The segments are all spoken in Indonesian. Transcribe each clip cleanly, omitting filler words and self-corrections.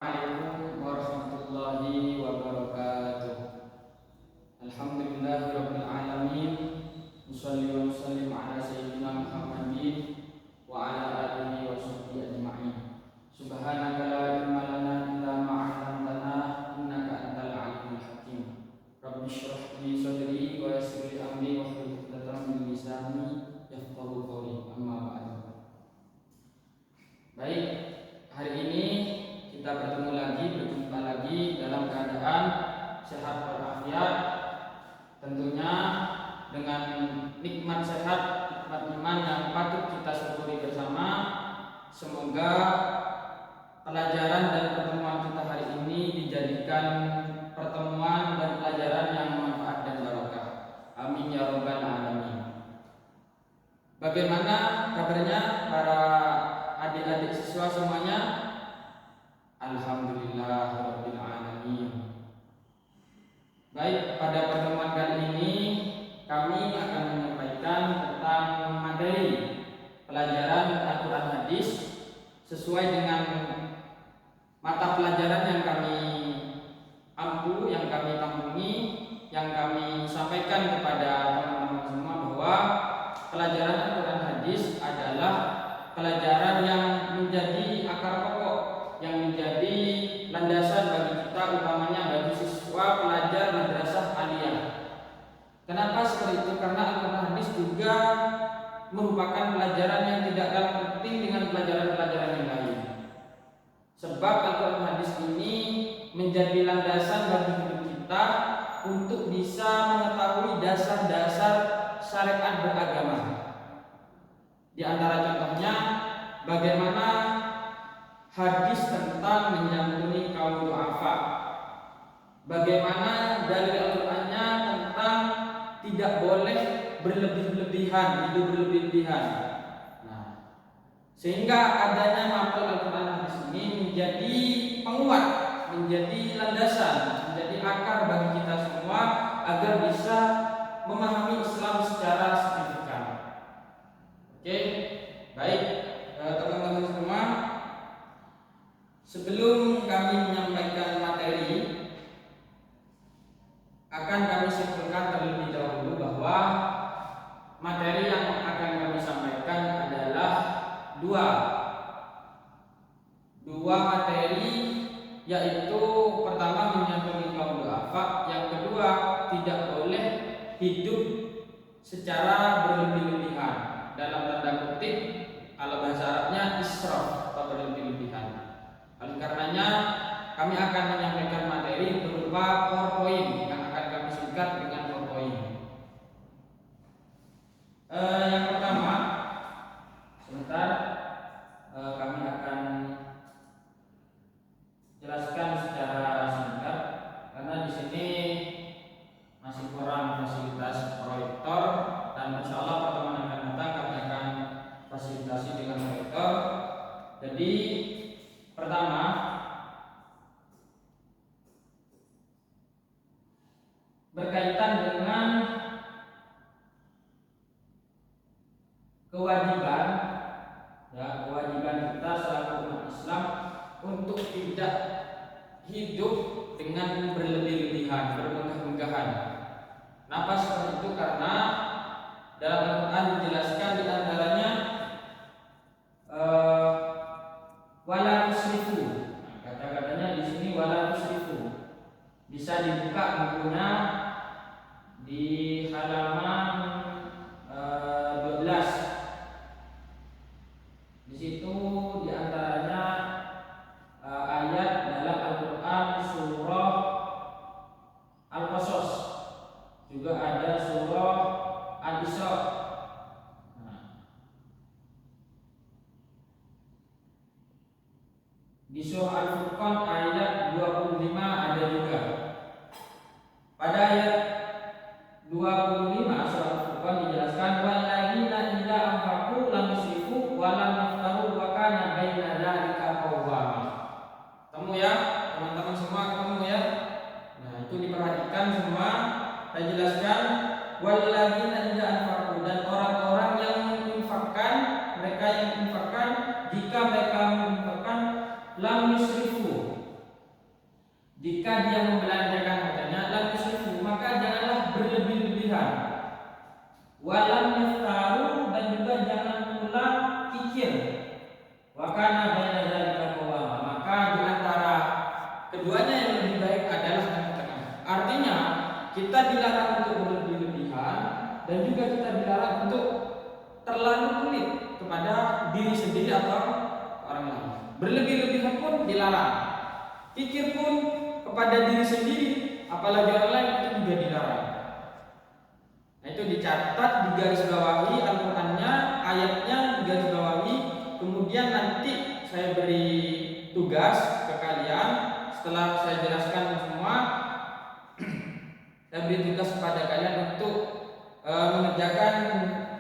Assalamualaikum warahmatullahi wabarakatuh. Alhamdulillahirabbil alamin. Wassalli wa sallim ala sayyidina Muhammadin wa ala alihi wa sahbihi ajma'in. Subhanaka la ilma lana illa ma 'allamtana innaka antal alimul hakim. Rabbi shrah li sadri wa yassir li amri wahlul 'uqdatam min lisani yafqahu qawli. Amma ba'du. Baik, hari ini kita berjumpa lagi dalam keadaan sehat walafiat, tentunya dengan nikmat sehat, nikmat iman yang patut kita syukuri bersama. Semoga pelajaran dan pertemuan kita hari ini dijadikan pertemuan dan pelajaran yang bermanfaat dan barokah. Amin ya rabbal alamin. Bagaimana kabarnya para adik-adik siswa semuanya? Alhamdulillahirabbil alamin. Baik, pada pertemuan kali ini kami akan menyampaikan tentang materi pelajaran Al-Quran Hadis sesuai dengan mata pelajaran yang kami ampu, yang kami tampungi, yang kami sampaikan kepada teman-teman semua bahwa pelajaran Al-Quran Hadis adalah pelajaran yang menjadi akar pokok, yang menjadi landasan bagi kita, utamanya bagi siswa pelajar madrasah aliyah. Kenapa seperti itu? Karena Al-Quran Hadis juga merupakan pelajaran yang tidak kalah penting dengan pelajaran-pelajaran yang lain. Sebab Al-Quran Hadis ini menjadi landasan bagi hidup kita untuk bisa mengetahui dasar-dasar syariat beragama. Di antara contohnya, bagaimana hadis tentang menyantuni kaum du'afa, bagaimana dari Al-Qur'annya tentang tidak boleh berlebih-lebihan, hidup berlebih-lebihan. Nah, sehingga adanya mapel Al-Qur'an hadis ini menjadi penguat, menjadi landasan, menjadi akar bagi kita semua agar bisa memahami Islam secara signifikan. Oke, baik teman-teman semua. Sebelum kami menyampaikan materi, akan kami simpulkan terlebih dahulu bahwa materi yang akan kami sampaikan adalah dua materi, yaitu pertama menyantuni kaum du'afa, yang kedua tidak boleh hidup secara berlebih-lebihan. Dalam tanda kutip, kalau bahasa Arabnya israf atau berlebih-lebihan. Oleh karenanya kami akan menyampaikan materi berupa PowerPoint yang akan kami singkat dengan PowerPoint. Yang pertama, sebentar, kami akan jelaskan secara singkat karena di sini masih kurang fasilitas proyektor, dan insya Allah pertemuan akan datang kami akan fasilitasi dengan proyektor. Jadi pertama, berkaitan dengan kewajiban kita selaku umat Islam untuk tidak hidup dengan berlebih-lebihan, bermegah-megahan. Kenapa seperti itu? Karena dalam Al-Quran dijelaskan di antaranya wala tusrifu. Kata-katanya di sini wala tusrifu. Bisa dibuka bukunya di halaman 12. Di situ di antaranya ayat dalam Al-Quran surah Al-Qasas, juga ada surah Al-Isra. Di surah Al-Furqan ayat 25 ada juga. Pada ayat 25 surah Al-Furqan dijelaskan walladzina idza anfaqu lam yusrifu wa lam yaftaru wa kana baina dzalika qawwama. Ketemu ya, teman-teman semua, ketemu ya. Nah, itu diperhatikan semua. Saya jelaskan walladzina idza anfaqu, dan orang-orang yang menginfakkan, mereka yang menginfakkan, jika mereka menginfakkan lam yusrifu, jika dia membelanjakan hartanya lam yusrifu, maka janganlah berlebih-lebihan. Walam yaftaru, dan juga jangan pula kikir. Wa kana baina dzalika qawama, maka di antara keduanya yang lebih baik adalah tengah-tengah. Artinya kita dilarang untuk berlebih-lebihan dan juga kita dilarang untuk terlalu pelit kepada diri sendiri atau orang lain. Berlebih-lebihan pun dilarang. Kikir pun kepada diri sendiri, apalagi orang lain, itu juga dilarang. Nah, itu dicatat, digarisbawahi Al-Qur'annya, ayatnya digarisbawahi. Kemudian nanti saya beri tugas ke kalian setelah saya jelaskan semua. Saya beri tugas kepada kalian untuk mengerjakan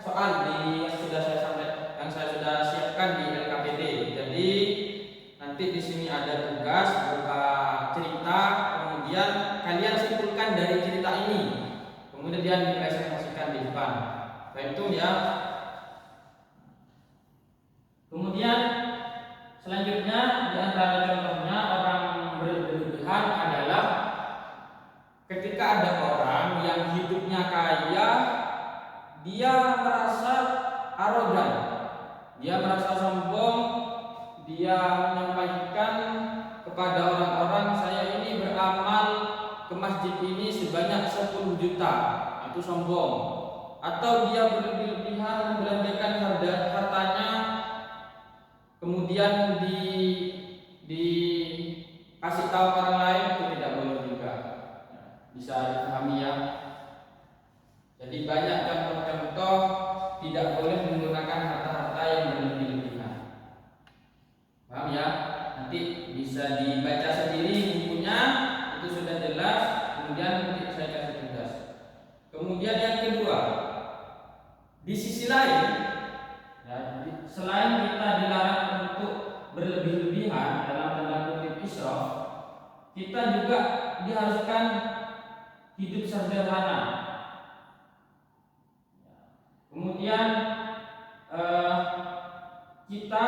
soal yang saya sudah siapkan di LKPD. Jadi nanti di sini ada tugas berupa cerita, kemudian kalian simpulkan dari cerita ini, kemudian dipresentasikan di depan. Baik itu ya. Kemudian selanjutnya di antara contohnya orang berlebihan adalah ketika ada orang yang hidupnya kaya, dia merasa arogan, dia merasa sombong, dia menyampaikan kepada orang-orang, saya ini beramal ke masjid ini sebanyak 10 juta, itu sombong. Atau dia berlebihan membelanjakan hartanya, kemudian dikasih tahu orang lain, itu tidak boleh juga. Bisa dipahami ya. Jadi banyak contoh-contoh tidak boleh menggunakan harta-harta yang berlebih-lebihan. Paham ya? Nanti bisa dibaca sendiri bukunya, itu sudah jelas. Kemudian nanti saya kasih tugas. Kemudian yang kedua, di sisi lain, ya, selain kita dilarang untuk berlebih-lebihan dalam tanda kutip israf, kita juga diharuskan hidup sederhana. Kemudian kita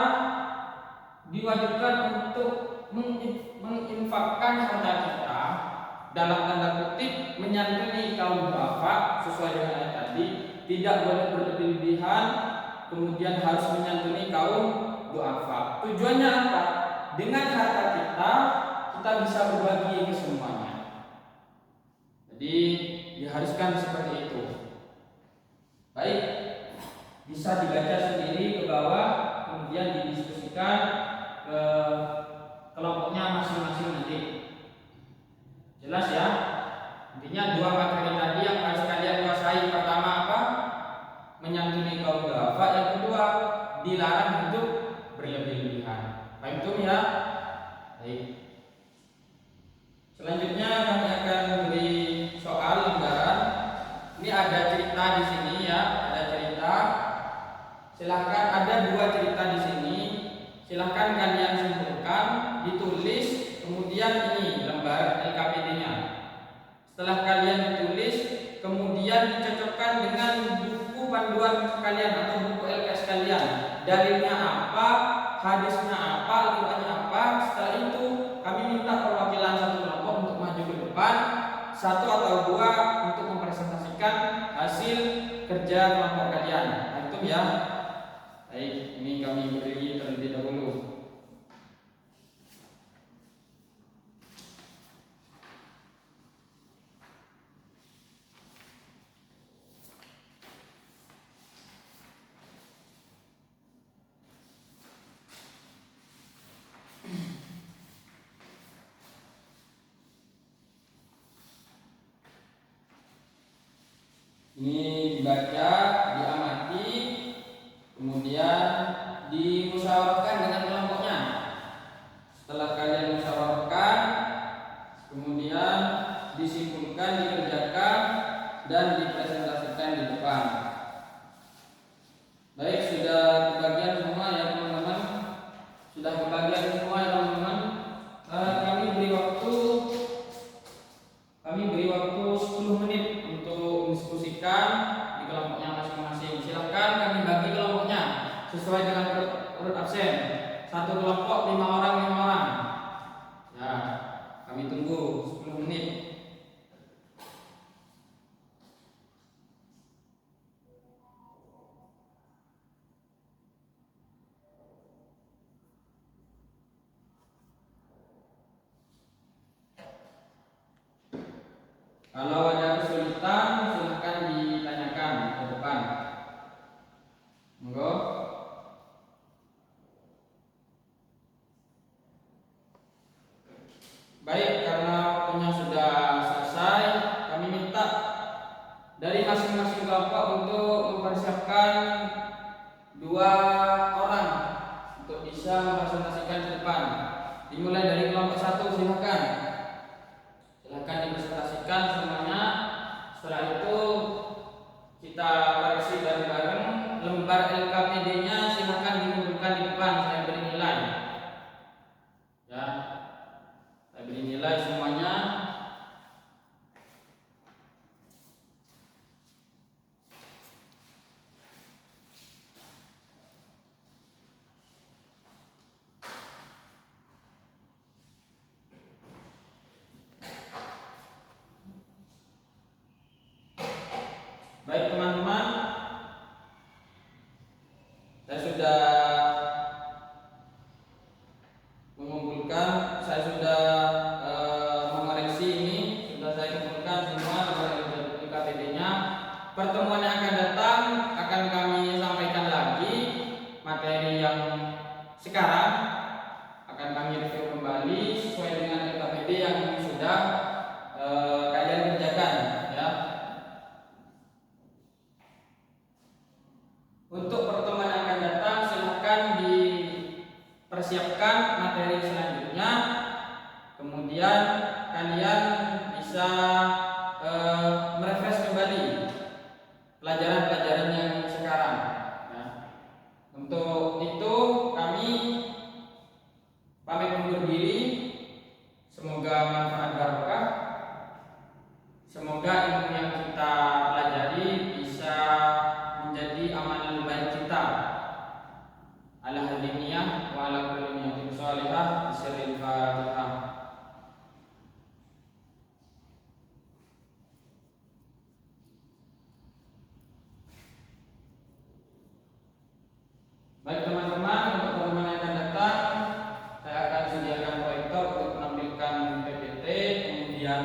diwajibkan untuk menginfakkan harta kita dalam tanda kutip menyantuni kaum duafa sesuai dengan ayat tadi, tidak boleh berlebihan, kemudian harus menyantuni kaum duafa. Tujuannya apa? Dengan harta kita bisa berbagi ke semuanya. Jadi diharuskan seperti itu. Baik, bisa dibaca sendiri ke bawah, kemudian didiskusikan ke kelompoknya masing-masing nanti. Jelas ya? Intinya dua materi tadi yang harus kalian kuasai. Pertama apa? Menyantuni kaum duafa. Yang kedua, dilarang hidup berlebih-lebihan. Paham itu ya? Baik. Selanjutnya kami akan beri soal lembaran. Ini ada cerita di sini ya, ada cerita. Silahkan, ada dua cerita di sini. Silahkan kalian simpulkan, ditulis, kemudian ini lembar LKPD-nya. Setelah kalian ditulis, kemudian dicocokkan dengan buku panduan kalian atau buku LKS kalian. Dalilnya apa, hadisnya apa, Al-Qur'annya apa. Setelah itu kami minta perwakilan satu kelompok untuk maju ke depan, satu atau dua untuk mempresentasikan hasil kerja kelompok kalian. Nah, itu ya. Baik, ini kami beri terlebih dahulu. Ini dibaca, diamati, kemudian dimusyawarahkan dengan kelompoknya. Setelah kalian musyawarahkan, kemudian disimpulkan, dikerjakan, dan dipresentasikan di depan. Baik, sudah kebagian semua ya teman-teman. Sudah kebagian semua ya teman-teman. Kami beri waktu 10 menit untuk diskusikan di kelompoknya masing-masing. Silakan kami bagi kelompoknya sesuai dengan urut absen. Satu kelompok 5 orang. Kalau ada kesulitan silahkan ditanyakan ke depan. Monggo. Baik, karena waktunya sudah selesai, kami minta dari masing-masing kelompok untuk mempersiapkan 2 orang untuk bisa mempresentasikan ke depan. Dimulai dari kelompok 1, silakan. Silakan dipresentasikan semuanya. Setelah itu kita koreksi bareng-bareng. Lembar LKPD-nya silakan dikumpulkan di depan, saya beri nilai. Ya. Saya beri nilai semuanya. Baik teman-teman, saya sudah mengumpulkan, saya sudah mengoreksi ini, sudah saya kumpulkan semua LKPD-nya. Pertemuan yang akan datang akan kami sampaikan lagi materi yang sekarang, akan kami review kembali sesuai dengan LKPD yang sudah kalian kerjakan, ya. Untuk pertemuan yang akan datang silahkan dipersiapkan materi selanjutnya. Kemudian kalian bisa merefresh kembali pelajaran-pelajaran yang sekarang. Ya. Untuk itu kami pamit undur diri. Semoga manfaat barokah. Semoga ilmu yang kita pelajari bisa menjadi amal baik kita. Ala hadiniyah wa ala kulli niyatin shalihah bisirril Fatihah. Baik teman-teman, untuk pertemuan yang akan datang saya akan sediakan proyektor untuk menampilkan PPT, kemudian